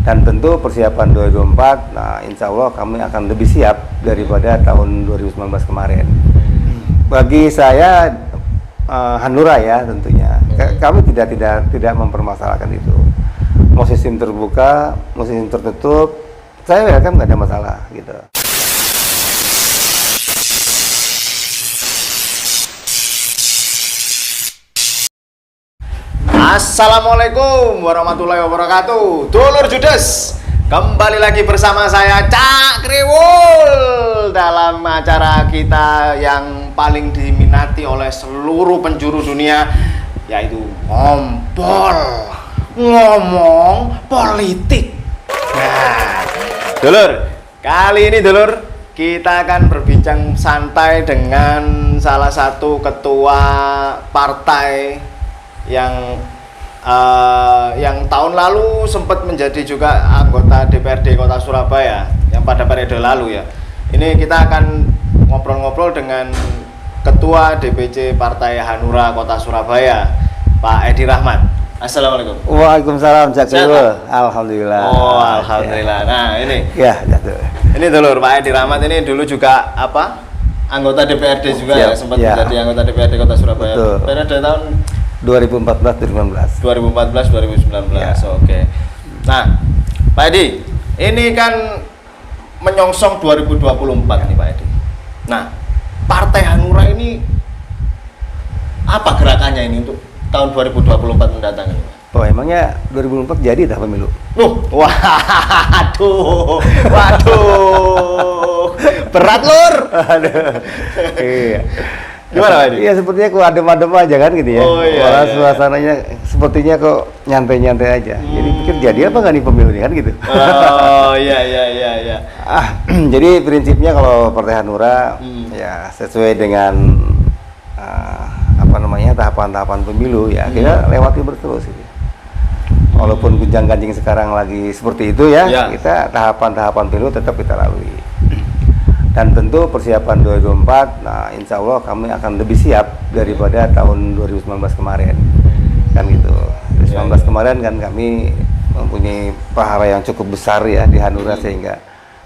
Dan tentu persiapan 2024, nah insya Allah kami akan lebih siap daripada tahun 2019 kemarin. Bagi saya Hanura ya tentunya, kami tidak mempermasalahkan itu. Mau sistem terbuka, mau sistem tertutup, saya welcome, nggak ada masalah gitu. Assalamualaikum warahmatullahi wabarakatuh. Dulur Judes, kembali lagi bersama saya Cak Kriwul dalam acara kita yang paling diminati oleh seluruh penjuru dunia, yaitu ngomong politik. Nah, dulur, kali ini dulur kita akan berbincang santai dengan salah satu ketua partai yang tahun lalu sempat menjadi juga anggota DPRD Kota Surabaya yang pada periode lalu ya. Ini kita akan ngobrol-ngobrol dengan Ketua DPC Partai Hanura Kota Surabaya, Pak Edi Rahmat. Assalamualaikum. Waalaikumsalam, Cak Kriwul. Alhamdulillah. Oh, alhamdulillah. Nah, ini. Ya, jatuh. Ini dulur, Pak Edi Rahmat ini dulu juga anggota DPRD juga ya, sempat menjadi anggota DPRD Kota Surabaya. Betul. Periode tahun 2014-2019. 2014-2019. Ya. Oke. Nah, Pak Edi, ini kan menyongsong 2024 nih Pak Edi. Nah, Partai Hanura ini apa gerakannya ini untuk tahun 2024 mendatang ini? Oh, emangnya 2024 jadi dah pemilu? Waduh. Berat, Lur. Iya. Gimana Pak Edi? Iya, sepertinya kok adem-adem aja kan gitu ya. Oh, iya, Malah iya. suasananya sepertinya kok nyantai-nyantai aja. Jadi pikir jadi apa nggak nih pemilu nih kan gitu. Oh, iya. Jadi prinsipnya kalau Partai Hanura ya sesuai dengan tahapan-tahapan pemilu ya kita lewati terus gitu. Walaupun gunjang-ganjing sekarang lagi seperti itu ya, kita tahapan-tahapan pemilu tetap kita lalui. Dan tentu persiapan 2024, nah insya Allah kami akan lebih siap daripada tahun 2019 kemarin, kan gitu. 2019 kemarin kan kami mempunyai pahala yang cukup besar ya di Hanura sehingga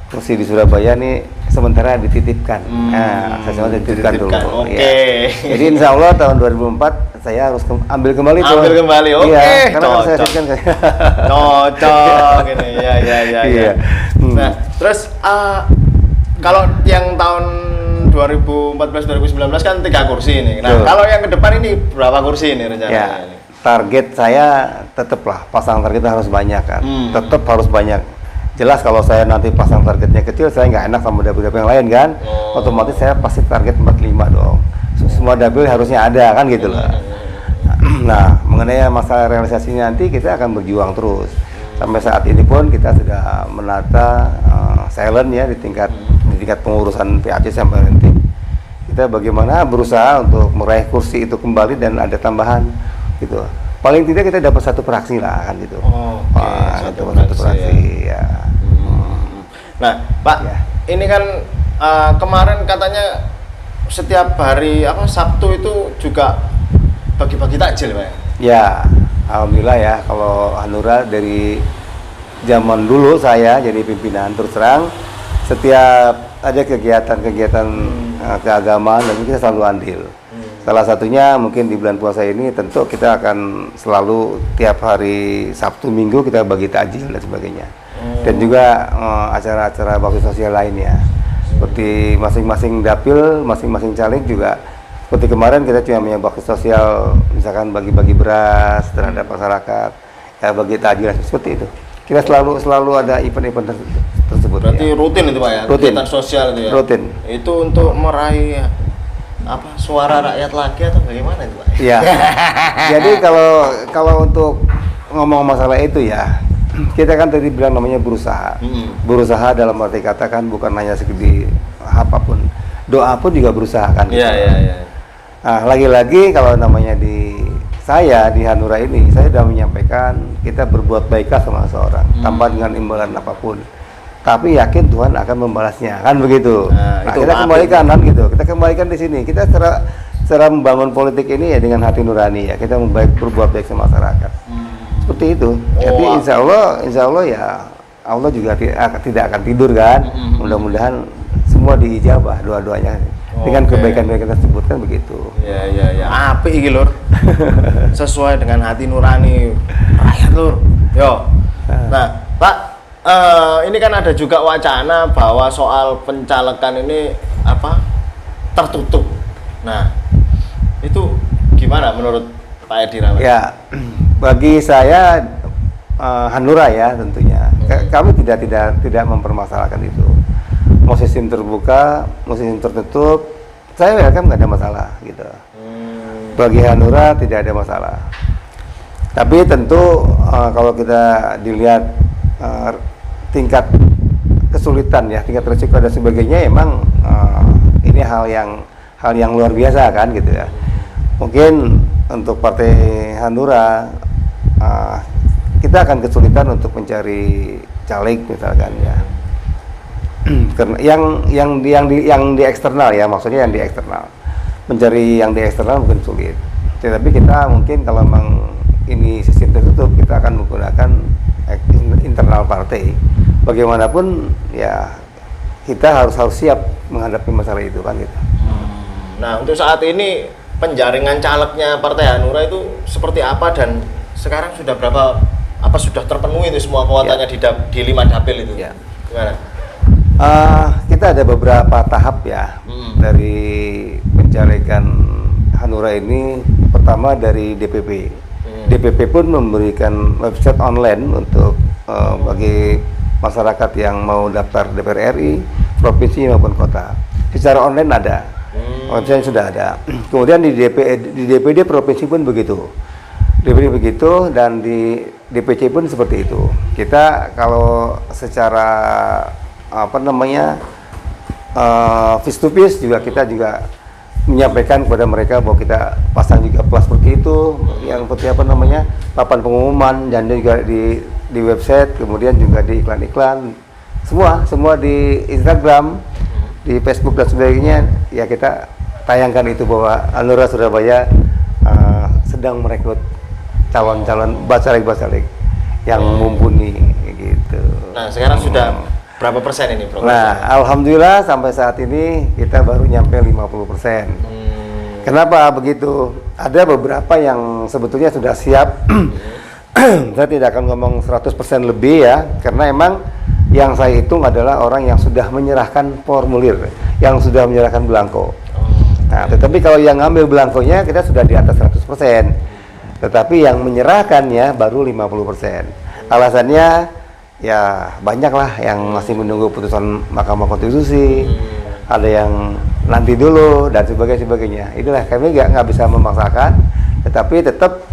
kursi di Surabaya nih sementara dititipkan. Nah, saya dititipkan dulu. Oke. Ya. Jadi insya Allah tahun 2004 saya harus ambil kembali tuh. Ambil kembali, oke. Iya, karena kan saya titipkan. Cocok ini, ya. Nah, terus kalau yang tahun 2014-2019 kan 3 kursi ini. Nah, kalau yang ke depan ini berapa kursi ini rencananya? Ya, target saya tetaplah pasang targetnya harus banyak kan. Tetap harus banyak. Jelas kalau saya nanti pasang targetnya kecil, saya nggak enak sama dapil-dapil yang lain kan. Otomatis saya pasti target 45 dong. Semua dapil harusnya ada kan gitu loh. Nah, mengenai masalah realisasi nanti kita akan berjuang terus. Sampai saat ini pun kita sudah menata silent ya di tingkat pengurusan PAC sampai nanti. Kita bagaimana berusaha untuk meraih kursi itu kembali dan ada tambahan gitu. Paling tidak kita dapat satu fraksi lah kan gitu. Satu fraksi ya. Nah, Pak, ini kan kemarin katanya setiap hari Sabtu itu juga bagi-bagi takjil, Pak. Ya, alhamdulillah ya kalau Hanura dari zaman dulu saya jadi pimpinan terus terang setiap ada kegiatan-kegiatan keagamaan dan kita selalu andil. Salah satunya mungkin di bulan puasa ini tentu kita akan selalu tiap hari Sabtu Minggu kita bagi takjil dan sebagainya. Dan juga acara-acara bakti sosial lainnya. Seperti masing-masing dapil, masing-masing caleg juga seperti kemarin kita cuma punya bakti sosial misalkan bagi-bagi beras terhadap masyarakat, ya bagi takjil seperti itu. Kita selalu ada event-event tersebut. Berarti ya. Rutin itu Pak ya? Rutin. Kegiatan sosial itu ya? Rutin. Itu untuk meraih suara rakyat lagi atau bagaimana itu Pak? Iya. Jadi kalau untuk ngomong masalah itu ya, kita kan tadi bilang namanya berusaha. Berusaha dalam arti kata kan bukan hanya sekedar apapun. Doa pun juga berusaha kan. Iya. Nah, lagi-lagi kalau namanya di Hanura ini, saya sudah menyampaikan kita berbuat baiklah sama seorang tanpa dengan imbalan apapun. Tapi yakin Tuhan akan membalasnya, kan begitu. Nah kita kembalikan kan gitu. Kita kembalikan di sini. Kita secara membangun politik ini ya dengan hati nurani ya. Kita berbuat baik sama masyarakat. seperti itu. Jadi insya Allah ya Allah juga tidak akan tidur kan. Mudah-mudahan semua diijabah dua-duanya dengan kebaikan yang kita sebutkan begitu. Ya. Apik iki lur. Sesuai dengan hati nurani rakyat lur. Yo. Nah, Pak, ini kan ada juga wacana bahwa soal pencalekan ini tertutup. Nah, itu gimana menurut Pak Edi Rahmat? Ya, bagi saya Hanura ya tentunya. Kami tidak mempermasalahkan itu. Mau sistem terbuka, mau sistem tertutup, saya welcome, nggak ada masalah gitu. Bagi Hanura tidak ada masalah. Tapi tentu kalau kita dilihat tingkat kesulitan ya, tingkat resiko dan sebagainya, emang ini hal yang luar biasa kan gitu ya. Mungkin untuk Partai Hanura kita akan kesulitan untuk mencari caleg misalkan ya. Karena yang di eksternal ya, maksudnya yang di eksternal, mencari yang di eksternal mungkin sulit. Tetapi kita mungkin kalau memang ini sistem tertutup, kita akan menggunakan internal partai. Bagaimanapun ya kita harus siap menghadapi masalah itu kan gitu. Nah, untuk saat ini penjaringan calegnya Partai Hanura itu seperti apa, dan sekarang sudah berapa, sudah terpenuhi itu semua kuotanya di 5 dapil itu? Ya. Gimana? Kita ada beberapa tahap ya dari pencalekan Hanura ini. Pertama dari DPP. DPP pun memberikan website online untuk bagi masyarakat yang mau daftar DPR RI, provinsi maupun kota. Secara online ada, website sudah ada. Kemudian di DPD provinsi pun begitu. DPD begitu, dan di DPC pun seperti itu. Kita kalau secara face to face juga kita juga menyampaikan kepada mereka bahwa kita pasang juga plus seperti itu, yang seperti papan pengumuman, dan juga di website, kemudian juga di iklan-iklan, semua di Instagram, di Facebook dan sebagainya ya, kita tayangkan itu bahwa Hanura Surabaya sedang merekrut calon-calon bacalek yang mumpuni gitu. Nah, sekarang sudah berapa persen ini progresnya? Nah, alhamdulillah sampai saat ini kita baru nyampe 50%. Kenapa begitu? Ada beberapa yang sebetulnya sudah siap. Saya tidak akan ngomong 100% lebih ya, karena emang yang saya hitung adalah orang yang sudah menyerahkan formulir, yang sudah menyerahkan belangko. Nah, tetapi kalau yang ngambil belangkonya kita sudah di atas 100%. Tetapi yang menyerahkannya baru 50%. Alasannya ya banyak lah yang masih menunggu putusan Mahkamah Konstitusi, ada yang nanti dulu dan sebagainya. Itulah, kami nggak bisa memaksakan, tetapi tetap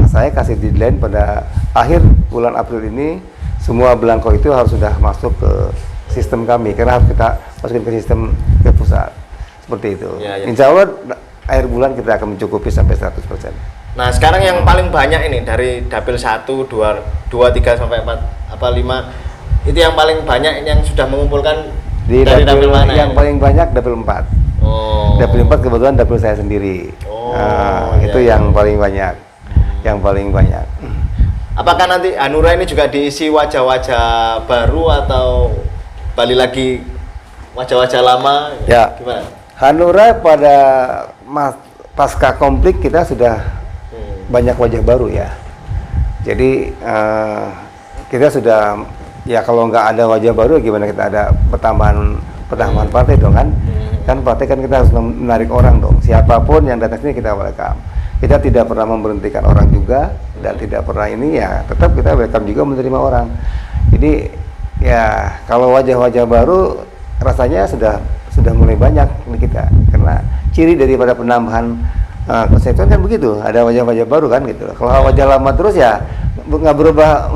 saya kasih deadline pada akhir bulan April ini semua belangko itu harus sudah masuk ke sistem kami, karena harus kita masukin ke sistem ke pusat seperti itu. Ya. Insya Allah akhir bulan kita akan mencukupi sampai 100%. Nah, sekarang yang paling banyak ini dari dapil 1, 2, 3 sampai 4 5 itu yang paling banyak yang sudah mengumpulkan dari dapil mana? Yang paling banyak dapil 4. Dapil 4 kebetulan dapil saya sendiri. Itu yang paling banyak. Yang paling banyak. Apakah nanti Hanura ini juga diisi wajah-wajah baru atau balik lagi wajah-wajah lama? Ya. Gimana? Hanura pada pasca konflik kita sudah banyak wajah baru ya. Jadi kita sudah ya, kalau nggak ada wajah baru gimana kita ada pertambahan partai dong kan? Kan partai kan kita harus menarik orang dong. Siapapun yang datang sini kita welcome. Kita tidak pernah memberhentikan orang juga, dan tidak pernah ini ya, tetap kita welcome juga menerima orang. Jadi ya kalau wajah-wajah baru rasanya sudah mulai banyak di kita, karena ciri daripada penambahan konstituen kan begitu, ada wajah-wajah baru kan gitu. Kalau wajah lama terus ya nggak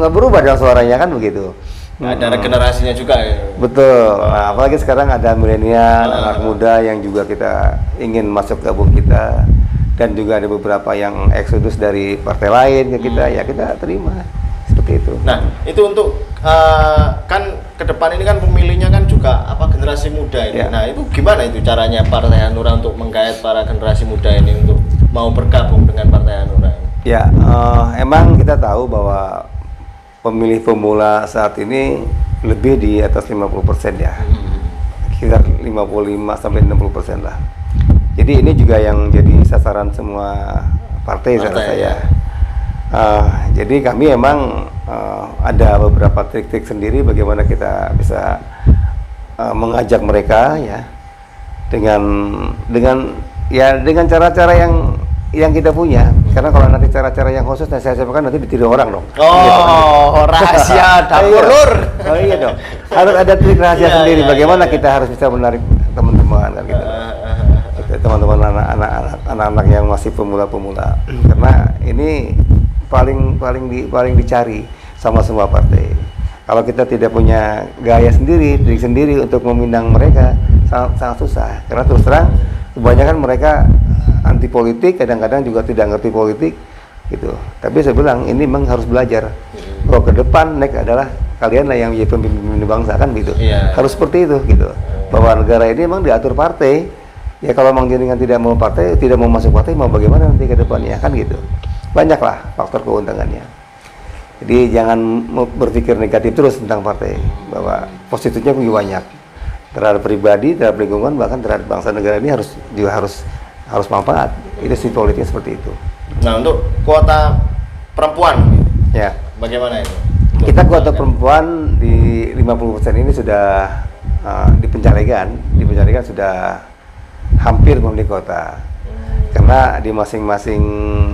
berubah dong suaranya kan begitu. Ada regenerasinya juga ya. Betul. Nah, apalagi sekarang ada milenial, anak muda yang juga kita ingin masuk gabung kita, dan juga ada beberapa yang eksodus dari partai lain ke kita, ya kita terima seperti itu. Nah, itu untuk kan ke depan ini kan pemilihnya kan juga generasi muda ini. Ya. Nah, itu gimana itu caranya Partai Hanura untuk menggait para generasi muda ini untuk mau bergabung dengan Partai Hanura ini? Ya, emang kita tahu bahwa pemilih pemula saat ini lebih di atas 50% ya, sekitar 55 sampai 60% lah. Jadi ini juga yang jadi sasaran semua partai saya rasa ya. Jadi kami emang ada beberapa trik-trik sendiri bagaimana kita bisa mengajak mereka ya dengan cara-cara yang kita punya. Karena kalau nanti cara-cara yang khusus saya sampaikan nanti ditiru orang dong. Oh, rahasia dapur lur. Oh iya dong. Harus ada trik rahasia sendiri bagaimana kita harus bisa menarik teman-teman kan gitu. Teman-teman anak-anak yang masih pemula-pemula. Karena ini paling dicari sama semua partai. Kalau kita tidak punya gaya sendiri, trik sendiri untuk meminang mereka sangat susah. Karena terus terang kebanyakan mereka anti politik, kadang-kadang juga tidak ngerti politik gitu. Tapi saya bilang ini memang harus belajar. Bahwa ke depan adalah kalian lah yang menjadi pemimpin bangsa kan gitu. Harus seperti itu gitu. Bahwa negara ini memang diatur partai. Ya kalau memang jenengan tidak mau partai, tidak mau masuk partai, mau bagaimana nanti ke depannya kan gitu. Banyaklah faktor keuntungannya. Jadi jangan berpikir negatif terus tentang partai, bahwa positifnya punya banyak terhadap pribadi, terhadap lingkungan, bahkan terhadap bangsa negara ini harus manfaat. Itu sih politiknya seperti itu. Nah untuk kuota perempuan, ya bagaimana itu? Kita kuota perempuan di 50% ini sudah di Pencalegan sudah hampir memenuhi kuota. Karena di masing-masing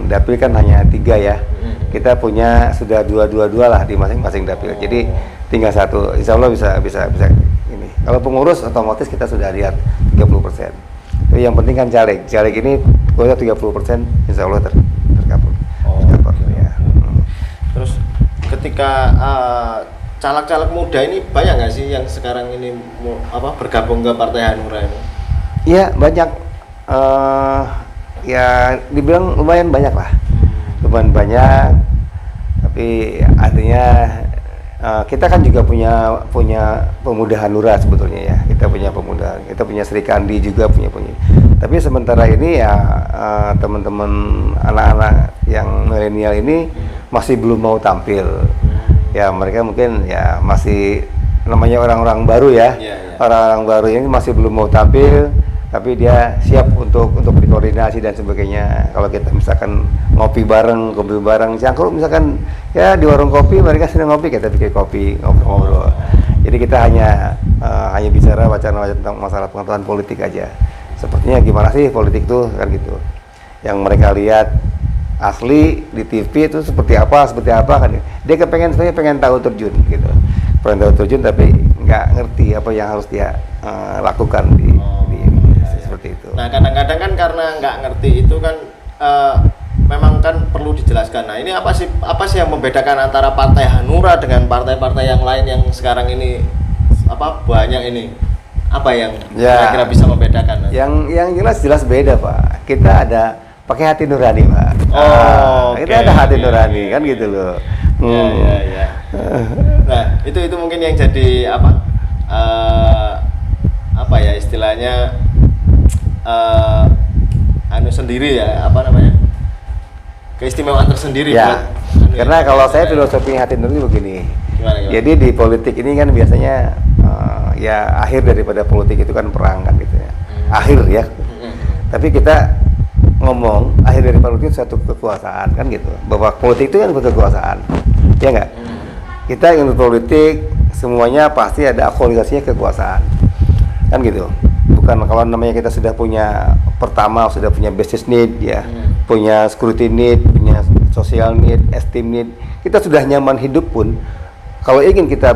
dapil kan hanya 3 ya. Kita punya sudah 2 lah di masing-masing dapil. Jadi tinggal 1. Insya Allah bisa ini. Kalau pengurus otomatis kita sudah lihat 30%. Tapi yang penting kan caleg. Caleg ini kuota 30% insya Allah tercover. Ya. Terus ketika caleg-caleg muda ini banyak nggak sih yang sekarang ini bergabung ke Partai Hanura ini? Iya banyak. Ya dibilang lumayan banyak lah, lumayan banyak. Tapi artinya kita kan juga punya pemuda Hanura sebetulnya ya. Kita punya pemuda, kita punya Sri Kandi juga punya. Tapi sementara ini ya teman-teman anak-anak yang milenial ini masih belum mau tampil. Ya mereka mungkin ya masih namanya orang-orang baru ya. Orang-orang baru ini masih belum mau tampil. Tapi dia siap untuk berkoordinasi dan sebagainya. Kalau kita misalkan ngopi bareng, cangkruk misalkan ya di warung kopi, mereka sedang ngopi, kita bikin kopi, ngobrol. Jadi kita hanya bicara wacana tentang masalah pengetahuan politik aja. Sepertinya gimana sih politik tuh kan gitu. Yang mereka lihat asli di TV itu seperti apa kan. Dia pengen tahu terjun gitu. Pengen tahu terjun tapi nggak ngerti apa yang harus dia lakukan di seperti itu. Nah kadang-kadang kan karena nggak ngerti itu kan memang kan perlu dijelaskan. Nah ini apa sih yang membedakan antara Partai Hanura dengan partai-partai yang lain yang sekarang ini banyak ini? Apa yang kira-kira bisa membedakan? Yang jelas beda Pak. Kita ada pakai hati nurani Pak. Kita ada hati nurani kan gitu loh. Ya. Nah itu mungkin yang jadi apa ya istilahnya sendiri ya keistimewaan tersendiri ya. Karena kalau saya filosofi hati nurani begini. Gimana? Jadi di politik ini kan biasanya ya akhir daripada politik itu kan perang kan gitu ya. Akhir ya. Tapi kita ngomong akhir dari politik itu satu kekuasaan kan gitu. Bahwa politik itu kan kekuasaan. Ya enggak? Kita ingin berpolitik semuanya pasti ada aktualisasinya kekuasaan. Kan gitu. Bukan kalau namanya kita sudah punya business need ya, punya security need, punya social need, esteem need, kita sudah nyaman hidup pun kalau ingin kita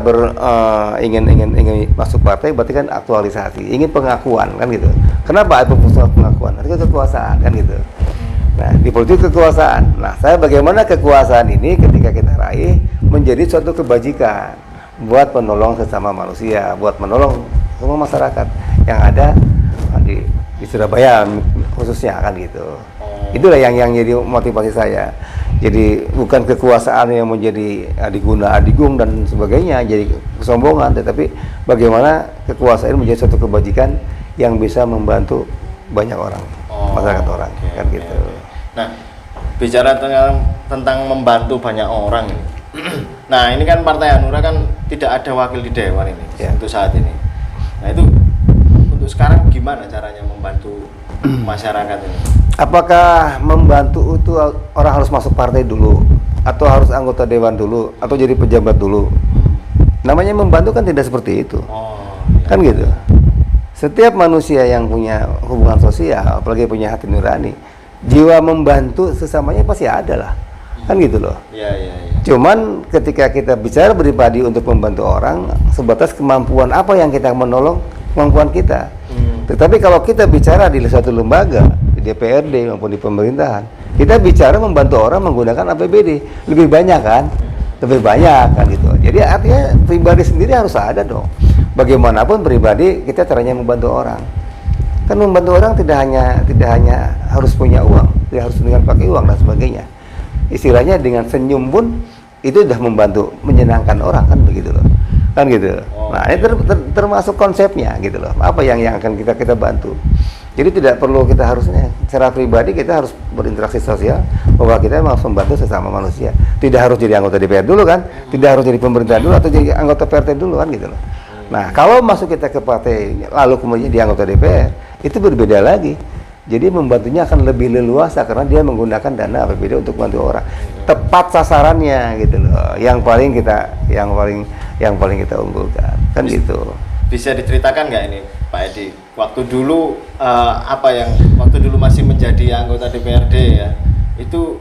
ingin masuk partai berarti kan aktualisasi, ingin pengakuan kan gitu. Kenapa ada pengakuan? Itu kekuasaan kan gitu. Nah, di politik kekuasaan. Nah, bagaimana kekuasaan ini ketika kita raih menjadi suatu kebajikan buat menolong sesama manusia, buat menolong semua masyarakat yang ada di Surabaya khususnya kan gitu. Itulah yang jadi motivasi saya. Jadi bukan kekuasaan yang menjadi adigung dan sebagainya jadi kesombongan, tetapi bagaimana kekuasaan menjadi suatu kebajikan yang bisa membantu banyak orang, masyarakat orang kan gitu. Nah, bicara tentang membantu banyak orang ini. Nah, ini kan Partai Hanura kan tidak ada wakil di dewan ini untuk saat ini. Nah, itu untuk sekarang gimana caranya membantu masyarakat ini? Apakah membantu itu orang harus masuk partai dulu, atau harus anggota dewan dulu, atau jadi pejabat dulu? Namanya membantu kan tidak seperti itu. Kan gitu. Setiap manusia yang punya hubungan sosial, apalagi punya hati nurani, jiwa membantu sesamanya pasti ada lah. Kan gitu loh. Iya. Cuman ketika kita bicara pribadi untuk membantu orang, sebatas kemampuan apa yang kita menolong, kemampuan kita. Tetapi kalau kita bicara di suatu lembaga, di DPRD maupun di pemerintahan, kita bicara membantu orang menggunakan APBD, lebih banyak kan? Lebih banyak kan gitu. Jadi artinya pribadi sendiri harus ada dong. Bagaimanapun pribadi kita caranya membantu orang. Kan membantu orang tidak hanya harus punya uang, tidak harus dengan pakai uang dan sebagainya. Istilahnya dengan senyum pun itu sudah membantu, menyenangkan orang kan begitu loh. Kan gitu. Nah, ini termasuk konsepnya gitu loh. Apa yang akan kita bantu. Jadi tidak perlu kita harusnya secara pribadi kita harus berinteraksi sosial bahwa kita harus membantu sesama manusia. Tidak harus jadi anggota DPR dulu kan, tidak harus jadi pemerintahan dulu atau jadi anggota PRT dulu kan gitu loh. Nah, kalau masuk kita ke partai lalu kemudian di anggota DPR, itu berbeda lagi. Jadi membantunya akan lebih leluasa karena dia menggunakan dana APBD untuk membantu orang. Tepat sasarannya gitu loh. Yang paling kita unggulkan. Kan gitu. Bisa diceritakan nggak ini Pak Edi? Waktu dulu waktu dulu masih menjadi anggota DPRD ya. Itu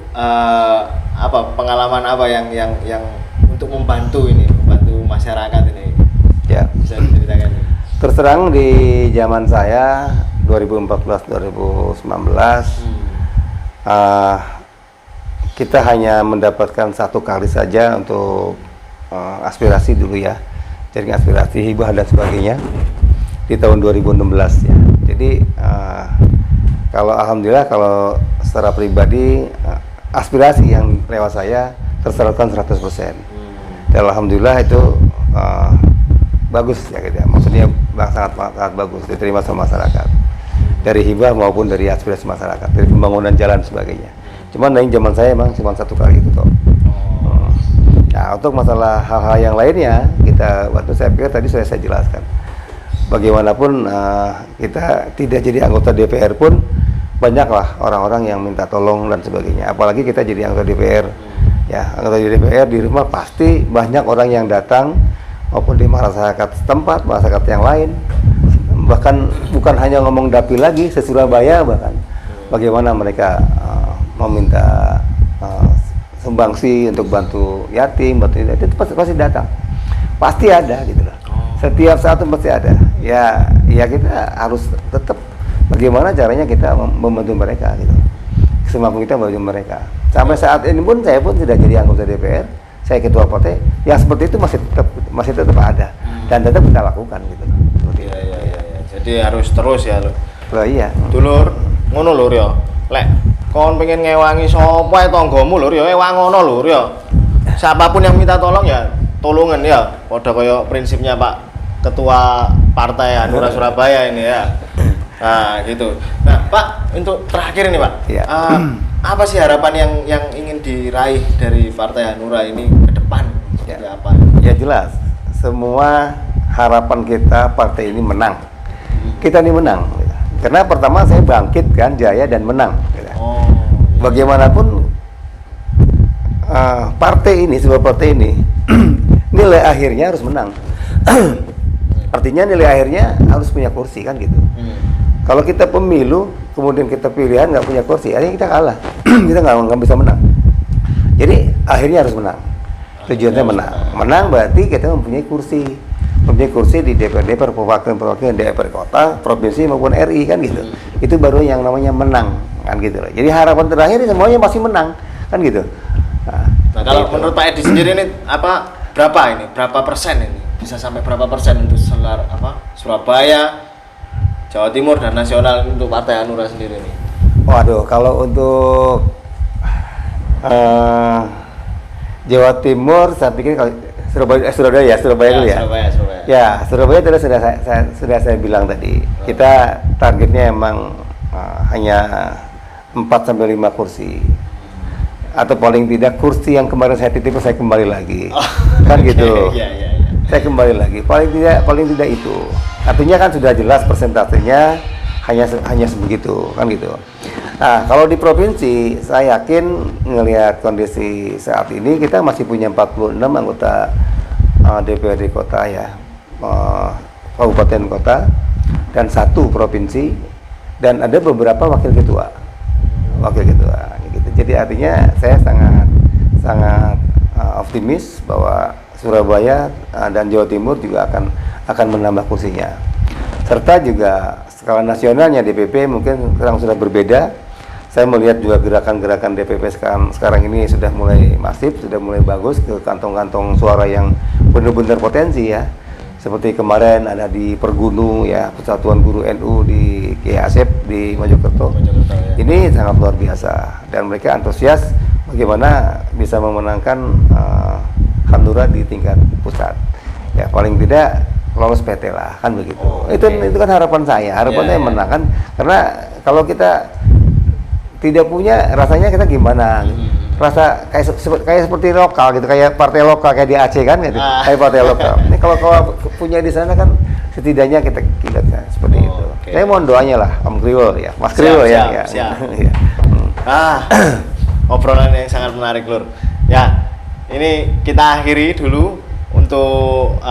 pengalaman apa yang untuk membantu masyarakat ini? Ya. Bisa diceritakan. Terus terang di zaman saya 2014-2019 kita hanya mendapatkan 1 kali saja untuk aspirasi dulu ya, jaring aspirasi, hibah dan sebagainya di tahun 2016 ya. Jadi alhamdulillah kalau secara pribadi aspirasi yang lewat saya tersalurkan 100%. Dan alhamdulillah itu bagus ya gitu ya. Maksudnya sangat bagus diterima sama masyarakat. Dari hibah maupun dari aspirasi masyarakat, dari pembangunan jalan sebagainya. Cuman dari zaman saya emang cuma 1 kali itu toh. Nah, untuk masalah hal-hal yang lainnya, saya pikir tadi sudah saya jelaskan. Bagaimanapun kita tidak jadi anggota DPR pun banyaklah orang-orang yang minta tolong dan sebagainya. Apalagi kita jadi anggota DPR, ya anggota DPR di rumah pasti banyak orang yang datang maupun di masyarakat setempat, masyarakat yang lain. Bahkan bukan hanya ngomong dapil lagi, se-Surabaya bahkan bagaimana mereka meminta sumbangsi untuk bantu yatim, itu pasti datang, pasti ada gitu loh. Setiap saat pasti ada. Ya kita harus tetap bagaimana caranya kita membantu mereka gitu. Semampu kita membantu mereka. Sampai saat ini pun saya pun tidak jadi anggota DPR, saya ketua partai. Yang seperti itu masih tetap ada dan tetap kita lakukan gitu loh. Iya. Jadi harus terus ya lo. Oh iya. Dulur, ngono lur ya. Lek kon pengen ngewangi sapa ae tanggamu lur ya ewangono lur ya. Siapapun yang minta tolong ya tolongan ya. Padha kaya prinsipnya Pak Ketua Partai Hanura Surabaya ini ya. Nah, gitu. Nah, Pak, untuk terakhir ini, Pak. Ya. Apa sih harapan yang ingin diraih dari Partai Hanura ini ke depan? Seperti apa? Ya jelas. Semua harapan kita partai ini menang. Kita ini menang. Karena pertama saya bangkit kan, jaya dan menang. Bagaimanapun sebuah partai ini nilai akhirnya harus menang. Artinya nilai akhirnya harus punya kursi kan gitu. Kalau kita pemilu kemudian kita pilihan nggak punya kursi, akhirnya kita kalah. Kita nggak bisa menang. Jadi akhirnya harus menang. Tujuannya menang. Menang berarti kita mempunyai kursi di DPRD, perwakilan DPR kota, provinsi maupun RI kan gitu. Itu baru yang namanya menang kan gitu loh. Jadi harapan terakhir semuanya masih menang kan gitu. Nah kalau gitu. Menurut Pak Edi sendiri ini berapa persen ini? Bisa sampai berapa persen untuk Surabaya, Jawa Timur dan nasional untuk Partai Hanura sendiri ini? Waduh, kalau untuk Jawa Timur saya pikir kalau Surabaya dulu ya. Surabaya. Ya, Surabaya tadi sudah saya bilang tadi. Kita targetnya emang hanya 4 sampai 5 kursi. atau paling tidak kursi yang kemarin saya titip saya kembali lagi. Oh, Kan oke, gitu. iya, iya. Saya kembali lagi. Paling tidak itu. Artinya kan sudah jelas persentasenya hanya sebegitu, kan gitu. Nah, kalau di provinsi saya yakin ngelihat kondisi saat ini kita masih punya 46 anggota DPRD kota ya. Kabupaten kota dan 1 provinsi dan ada beberapa wakil ketua gitu. Jadi artinya saya sangat optimis bahwa Surabaya dan Jawa Timur juga akan menambah kursinya, serta juga skala nasionalnya DPP mungkin sekarang sudah berbeda. Saya melihat juga gerakan-gerakan DPP sekarang ini sudah mulai masif, sudah mulai bagus ke kantong-kantong suara yang benar-benar potensi ya. Seperti kemarin ada di Pergunu ya, Persatuan Guru NU di Kiai Asep di Mojokerto. Ya. Ini sangat luar biasa dan mereka antusias bagaimana bisa memenangkan Hanura di tingkat pusat. Ya paling tidak lolos PT lah, kan begitu. Itu kan harapan saya Ya. menang kan, karena kalau kita tidak punya rasanya kita gimana? Rasa kayak seperti lokal gitu, kayak partai lokal kayak di Aceh kan gitu, kayak partai lokal. Ini kalau punya di sana kan setidaknya kita seperti itu. Oke. Saya mohon doanya lah, Om Kriwol ya, Mas Kriwol ya. Siap. Ya. Obrolan yang sangat menarik, Lur. Ya, ini kita akhiri dulu untuk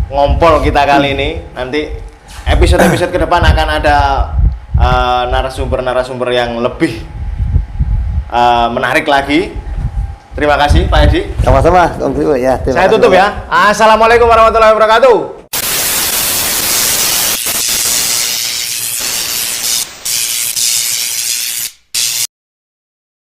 ngompol kita kali ini. Nanti episode-episode ke depan akan ada narasumber-narasumber yang lebih menarik lagi. Terima kasih Pak Edi. Sama-sama Om Kriwol ya. Saya tutup ya. Assalamualaikum warahmatullahi wabarakatuh.